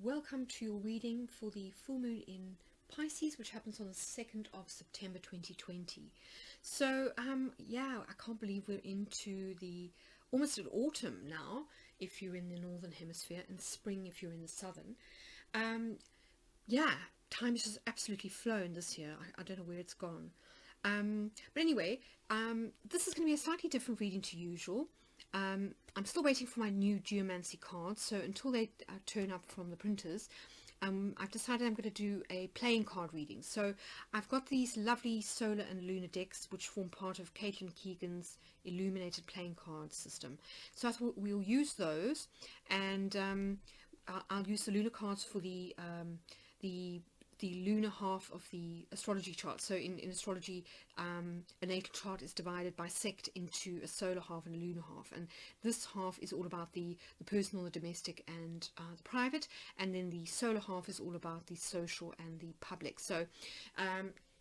welcome to your reading for the full moon in Pisces, which happens on the 2nd of September 2020. So yeah, I can't believe we're into the almost at autumn now if you're in the northern hemisphere, and spring if you're in the southern. Yeah, time has just absolutely flown this year. I don't know where it's gone. But anyway, this is going to be a slightly different reading to usual. I'm still waiting for my new geomancy cards, so until they turn up from the printers, I've decided I'm going to do a playing card reading. So I've got these lovely solar and lunar decks which form part of Keegan's Illuminated playing card system. So I thought we'll use those, and I'll use the lunar cards for the lunar half of the astrology chart. So in astrology, a natal chart is divided by sect into a solar half and a lunar half, and this half is all about the personal, the domestic, and the private, and then the solar half is all about the social and the public. So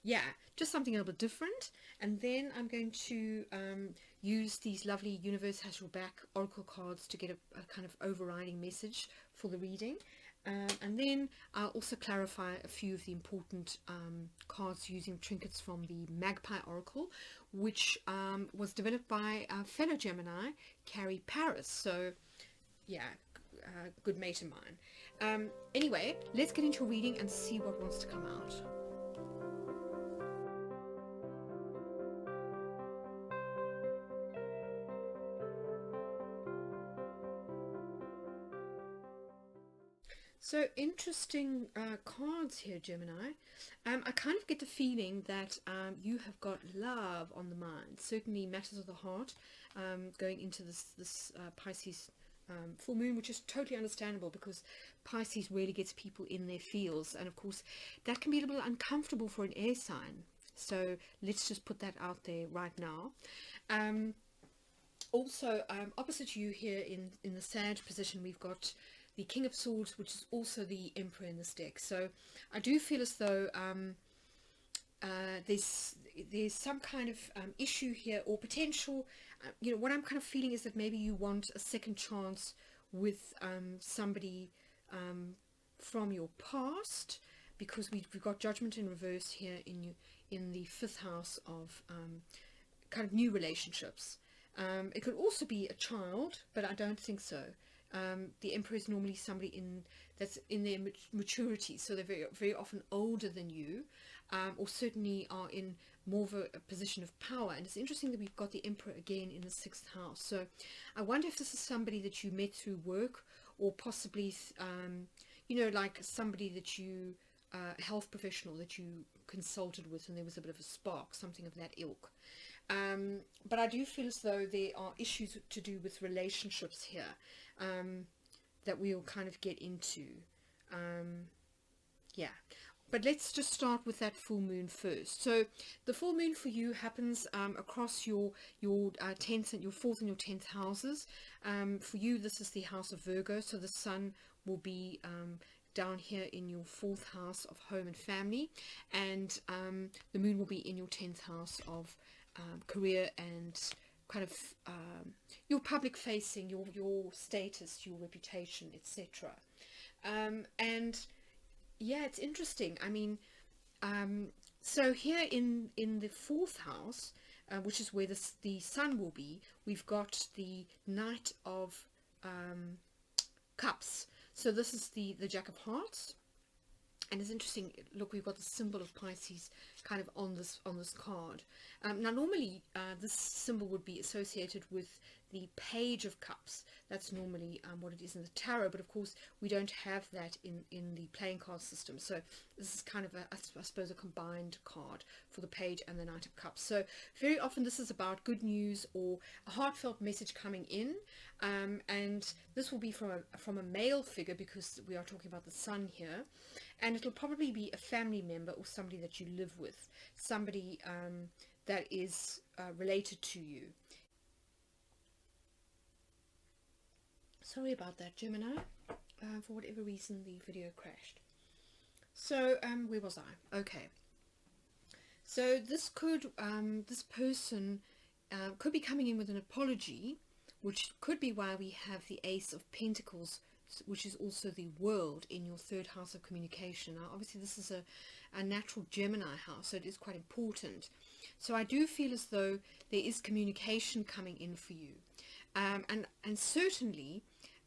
yeah, just something a little bit different. And then I'm going to use these lovely Universe Has Your Back oracle cards to get a kind of overriding message for the reading. And then I'll also clarify a few of the important cards using trinkets from the Magpie Oracle, which was developed by a fellow Gemini, Carrie Paris. So yeah, good mate of mine. Anyway, let's get into a reading and see what wants to come out. So interesting cards here, Gemini. I kind of get the feeling that you have got love on the mind, certainly matters of the heart, going into this Pisces full moon, which is totally understandable because Pisces really gets people in their feels, and of course that can be a little uncomfortable for an air sign. So let's just put that out there right now. Also, opposite you here in the Sag position, we've got the King of Swords, which is also the Emperor in this deck. So I do feel as though there's some kind of issue here or potential. You know, what I'm kind of feeling is that maybe you want a second chance with somebody from your past, because we've got Judgment in reverse here in the 5th house of kind of new relationships. It could also be a child, but I don't think so. The Emperor is normally somebody that's in their maturity, so they're very, very often older than you, or certainly are in more of a position of power. And it's interesting that we've got the Emperor again in the 6th house. So I wonder if this is somebody that you met through work, or possibly you know, like somebody that you a health professional that you consulted with and there was a bit of a spark, something of that ilk. But I do feel as though there are issues to do with relationships here that we'll kind of get into. Yeah, but let's just start with that full moon first. So the full moon for you happens across your 10th and your 4th and your 10th houses. For you, this is the house of Virgo, so the sun will be down here in your 4th house of home and family, and the moon will be in your 10th house of career and kind of your public facing, your status, your reputation, etc. And yeah, it's interesting. I mean, so here in the 4th house, which is where the sun will be, we've got the Knight of Cups. So this is the Jack of Hearts, and it's interesting. Look, we've got the symbol of Pisces kind of on this card. Now, normally this symbol would be associated with the Page of Cups. That's normally what it is in the tarot, but of course we don't have that in the playing card system. So this is kind of I suppose a combined card for the Page and the Knight of Cups. So very often this is about good news or a heartfelt message coming in, and this will be from a male figure because we are talking about the sun here, and it'll probably be a family member or somebody that you live with, somebody that is related to you. Sorry about that, Gemini. For whatever reason the video crashed. So where was I? Okay, so this person could be coming in with an apology, which could be why we have the Ace of Pentacles which is also the world in your third house of communication. Now, obviously, this is a natural Gemini house, so it is quite important. So I do feel as though there is communication coming in for you. And certainly,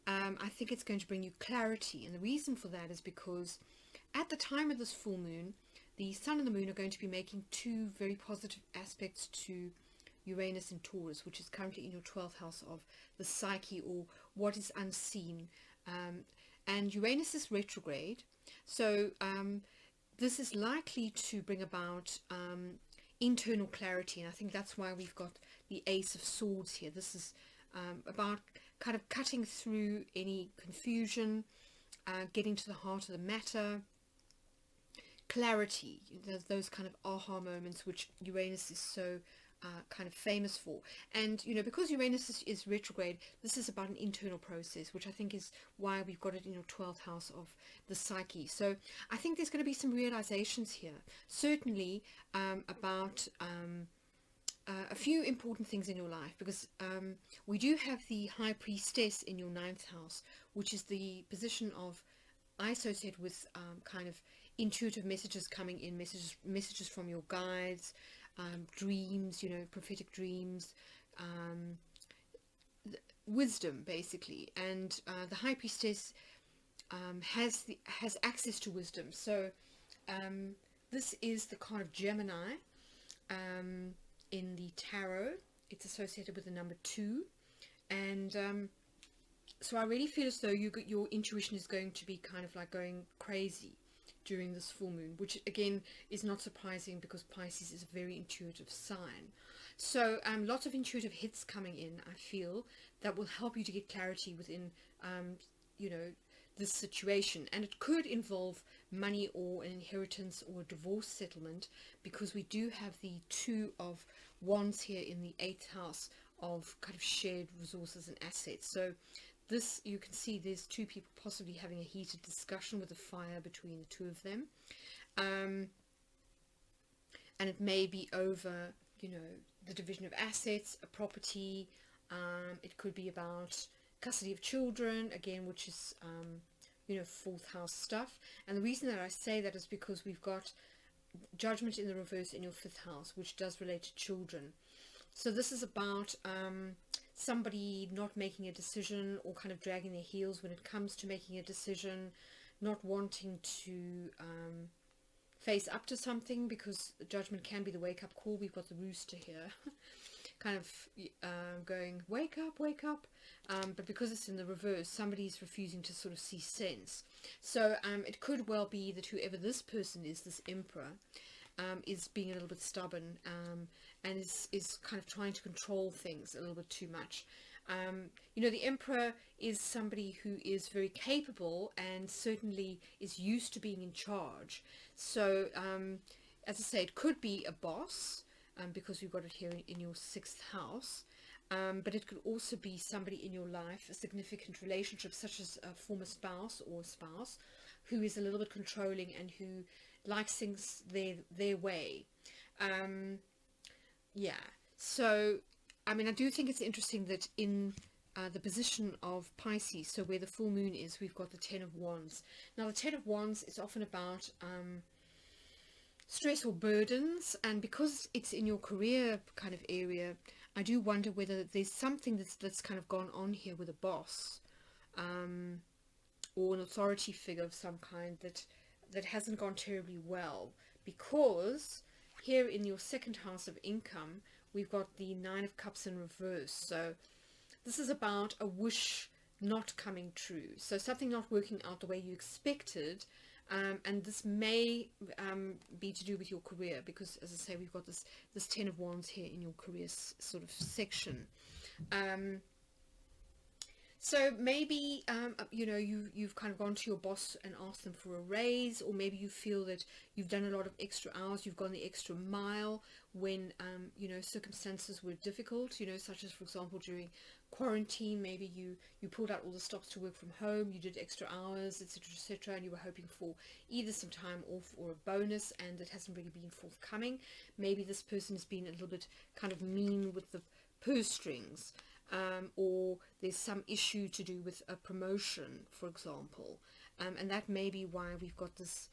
I think it's going to bring you clarity. And the reason for that is because at the time of this full moon, the Sun and the Moon are going to be making two very positive aspects to Uranus and Taurus, which is currently in your 12th house of the psyche, or what is unseen. And Uranus is retrograde, so this is likely to bring about internal clarity, and I think that's why we've got the Ace of Swords here. This is about kind of cutting through any confusion, getting to the heart of the matter, clarity. There's those kind of aha moments which Uranus is so kind of famous for. And because Uranus is retrograde, this is about an internal process, which I think is why we've got it in your 12th house of the psyche. So I think there's going to be some realizations here, certainly about a few important things in your life, because we do have the High Priestess in your 9th house, which is the position of, I associate with kind of intuitive messages coming in, messages from your guides, dreams, prophetic dreams, wisdom basically. And the High Priestess has access to wisdom. So this is the card of Gemini in the tarot. It's associated with the number 2, and so I really feel as though your intuition is going to be kind of like going crazy during this full moon, which again is not surprising because Pisces is a very intuitive sign. So lots of intuitive hits coming in, I feel, that will help you to get clarity within this situation. And it could involve money or an inheritance or a divorce settlement, because we do have the 2 of Wands here in the 8th house of kind of shared resources and assets. So this, you can see there's 2 people possibly having a heated discussion with a fire between the 2 of them, and it may be over the division of assets, a property. It could be about custody of children, again, which is 4th house stuff. And the reason that I say that is because we've got Judgment in the reverse in your 5th house, which does relate to children. So this is about somebody not making a decision, or kind of dragging their heels when it comes to making a decision, not wanting to face up to something, because Judgment can be the wake-up call. We've got the rooster here kind of going, wake up, wake up. But because it's in the reverse, somebody's refusing to sort of see sense. So it could well be that whoever this person is, this emperor, is being a little bit stubborn, and is kind of trying to control things a little bit too much. The emperor is somebody who is very capable and certainly is used to being in charge. So as I say, it could be a boss, because we've got it here in your 6th house, but it could also be somebody in your life, a significant relationship, such as a former spouse or spouse, who is a little bit controlling and who likes things their way. So I do think it's interesting that in the position of Pisces, so where the full moon is, we've got the 10 of Wands. Now the 10 of Wands is often about stress or burdens, and because it's in your career kind of area, I do wonder whether there's something that's kind of gone on here with a boss, or an authority figure of some kind that hasn't gone terribly well, because here in your 2nd house of income, we've got the 9 of Cups in reverse. So this is about a wish not coming true, so something not working out the way you expected. And this may be to do with your career, because, as I say, we've got this 10 of Wands here in your career sort of section. So maybe, you've kind of gone to your boss and asked them for a raise, or maybe you feel that you've done a lot of extra hours, you've gone the extra mile when, circumstances were difficult, such as, for example, during quarantine, maybe you pulled out all the stops to work from home, you did extra hours, etc., and you were hoping for either some time off or a bonus, and it hasn't really been forthcoming. Maybe this person has been a little bit kind of mean with the purse strings. or there's some issue to do with a promotion, for example, and that may be why we've got this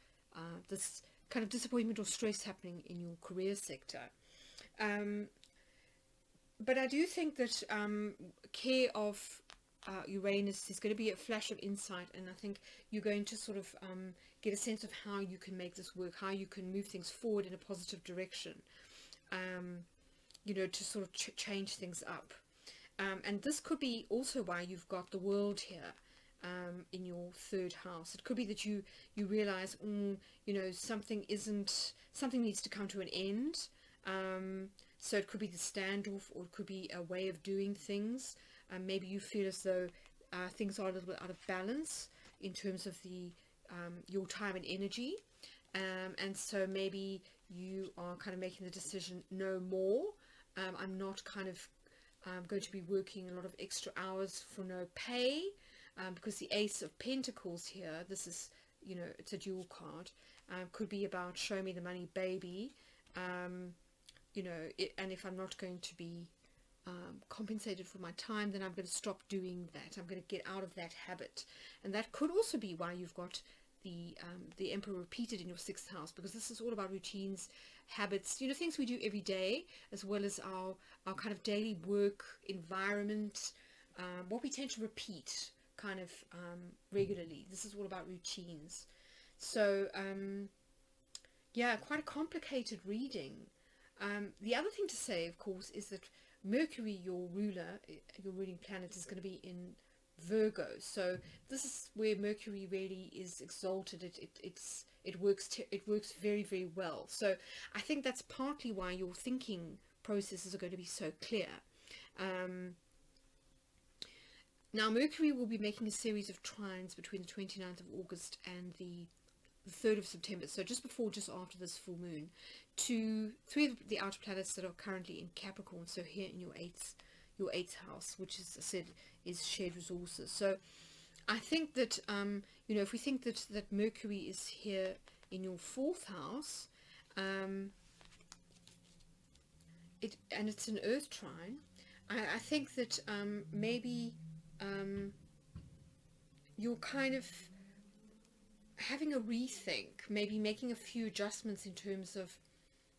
this kind of disappointment or stress happening in your career sector. But I do think that care of Uranus is going to be a flash of insight, and I think you're going to sort of get a sense of how you can make this work, how you can move things forward in a positive direction, you know, to sort of change things up. And this could be also why you've got the World here in your third house. It could be that you realize, you know, something needs to come to an end. So it could be the standoff, or it could be a way of doing things. Maybe you feel as though things are a little bit out of balance in terms of the your time and energy, and so maybe you are kind of making the decision, no more. I'm not kind of going to be working a lot of extra hours for no pay, because the Ace of Pentacles here, this is, you know, it's a dual card, could be about show me the money, baby. You know, and if I'm not going to be compensated for my time, then I'm going to stop doing that. I'm going to get out of that habit. And that could also be why you've got the Emperor repeated in your sixth house, because this is all about routines, habits, you know, things we do every day, as well as our kind of daily work environment, what we tend to repeat kind of regularly. This is all about routines. So yeah, quite a complicated reading. The other thing to say, of course, is that Mercury, your ruler, your ruling planet, is going to be in Virgo. So this is where Mercury really is exalted. It works very, very well. So I think that's partly why your thinking processes are going to be so clear. Now Mercury will be making a series of trines between the 29th of August and the 3rd of September, so just after this full moon, to three of the outer planets that are currently in Capricorn, so here in your eighth house, which is, I said, is shared resources. So I think that you know, if we think that Mercury is here in your fourth house, and it's an earth trine, I think that maybe you're kind of having a rethink, maybe making a few adjustments in terms of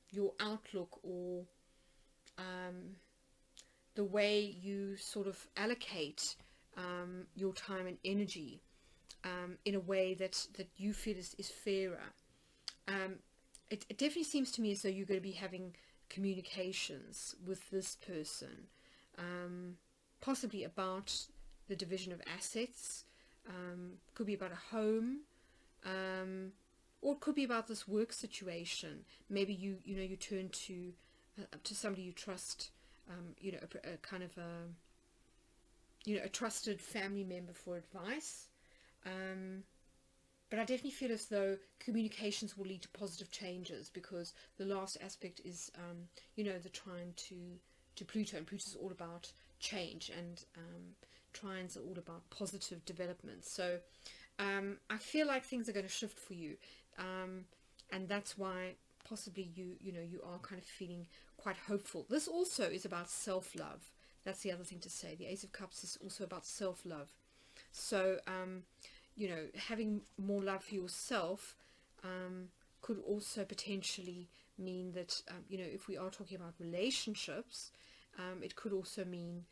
your outlook, or the way you sort of allocate your time and energy in a way that you feel is fairer. It definitely seems to me as though you're going to be having communications with this person, possibly about the division of assets, could be about a home, or it could be about this work situation. Maybe you turn to somebody you trust, you know, a kind of a trusted family member for advice. But I definitely feel as though communications will lead to positive changes, because the last aspect is you know, the trine to Pluto, and Pluto is all about change, and trines are all about positive development. So I feel like things are going to shift for you, and that's why possibly you are kind of feeling quite hopeful. This also is about self-love. That's the other thing to say. The Ace of Cups is also about self-love. So you know, having more love for yourself could also potentially mean that you know, if we are talking about relationships, it could also mean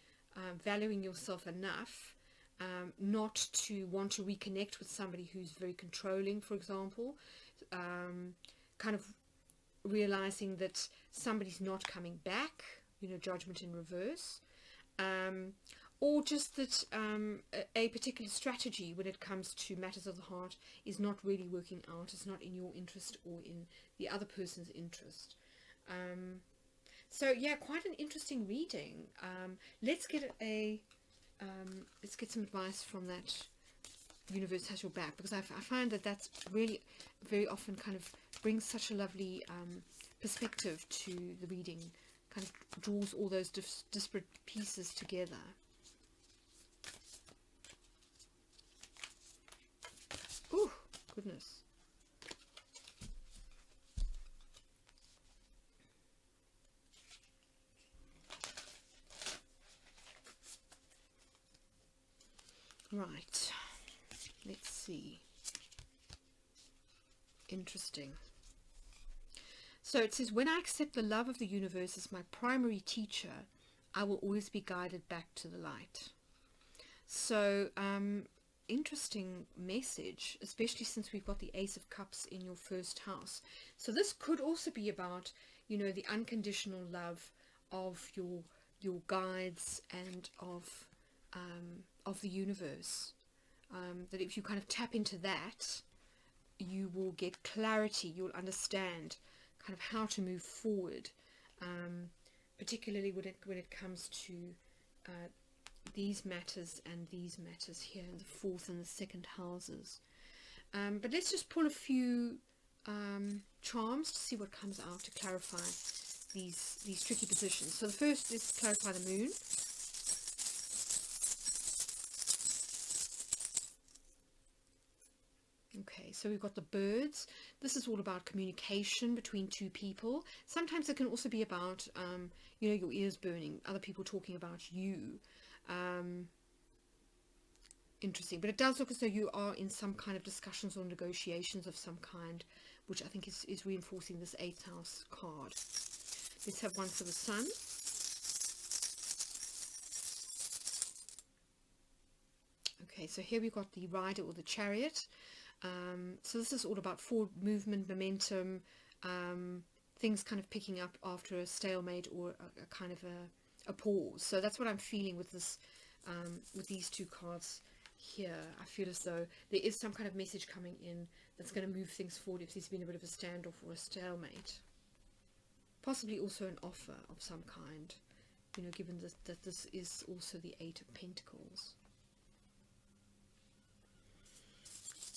valuing yourself enough not to want to reconnect with somebody who's very controlling, for example, kind of realizing that somebody's not coming back, you know, judgment in reverse, or just that a particular strategy when it comes to matters of the heart is not really working out, it's not in your interest or in the other person's interest. So yeah, quite an interesting reading. Let's get some advice from that universe has your back, because I find that that's really very often kind of brings such a lovely perspective to the reading, kind of draws all those disparate pieces together. Oh goodness. Right, let's see. Interesting. So it says, when I accept the love of the universe as my primary teacher, I will always be guided back to the light. So interesting message, especially since we've got the Ace of Cups in your first house. So this could also be about, you know, the unconditional love of your guides and of the universe. That if you kind of tap into that, you will get clarity. You'll understand kind of how to move forward, particularly when it comes to these matters and these matters here in the fourth and the second houses. But let's just pull a few charms to see what comes out to clarify these tricky positions. So the first is to clarify the moon. Okay, so we've got the birds. This is all about communication between two people. Sometimes it can also be about, you know, your ears burning, other people talking about you. Interesting, but it does look as though you are in some kind of discussions or negotiations of some kind, which I think is reinforcing this 8th house card. Let's have one for the sun. Okay, so here we've got the rider or the chariot. So this is all about forward movement, momentum, things kind of picking up after a stalemate or a kind of a pause. So that's what I'm feeling with this, with these two cards here. I feel as though there is some kind of message coming in that's going to move things forward if there's been a bit of a standoff or a stalemate. Possibly also an offer of some kind, you know, given that this is also the 8 of Pentacles.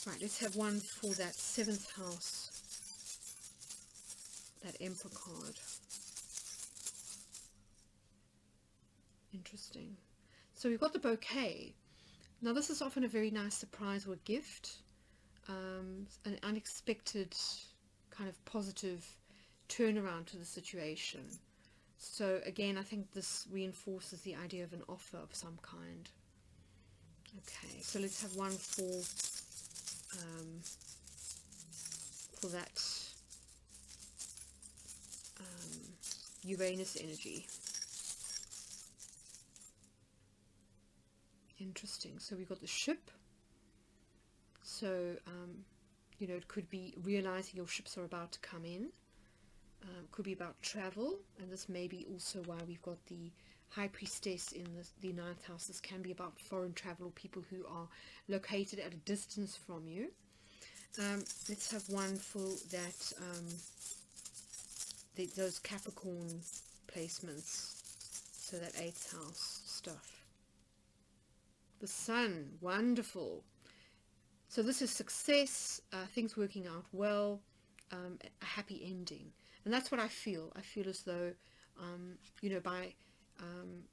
Right, let's have one for that 7th house, that Emperor card. Interesting. So we've got the bouquet. Now this is often a very nice surprise or a gift, an unexpected kind of positive turnaround to the situation. So again, I think this reinforces the idea of an offer of some kind. Okay, so let's have one for that Uranus energy. Interesting. So we've got the ship. So you know, it could be realizing your ships are about to come in. Could be about travel, and this may be also why we've got the High Priestess in the 9th house. This can be about foreign travel or people who are located at a distance from you. Let's have one for that, those Capricorn placements, so that 8th house stuff. The Sun, wonderful. So this is success, things working out well, a happy ending. And that's what I feel. I feel as though, you know, by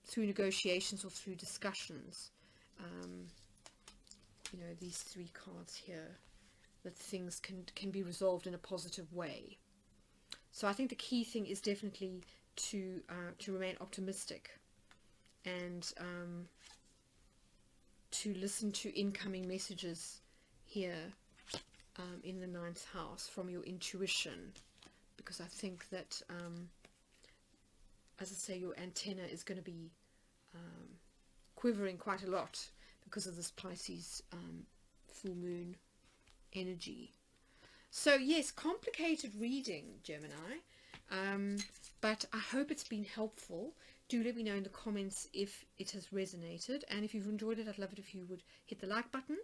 through negotiations or through discussions, you know, these 3 cards here, that things can be resolved in a positive way. So I think the key thing is definitely to remain optimistic and to listen to incoming messages here in the 9th house from your intuition, because I think that as I say, your antenna is going to be quivering quite a lot because of this Pisces full moon energy. So yes, complicated reading, Gemini, but I hope it's been helpful. Do let me know in the comments if it has resonated, and if you've enjoyed it, I'd love it if you would hit the like button.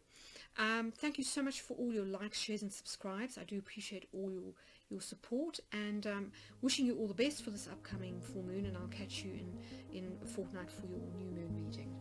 Thank you so much for all your likes, shares and subscribes. I do appreciate all your support, and wishing you all the best for this upcoming full moon, and I'll catch you in a fortnight for your new moon reading.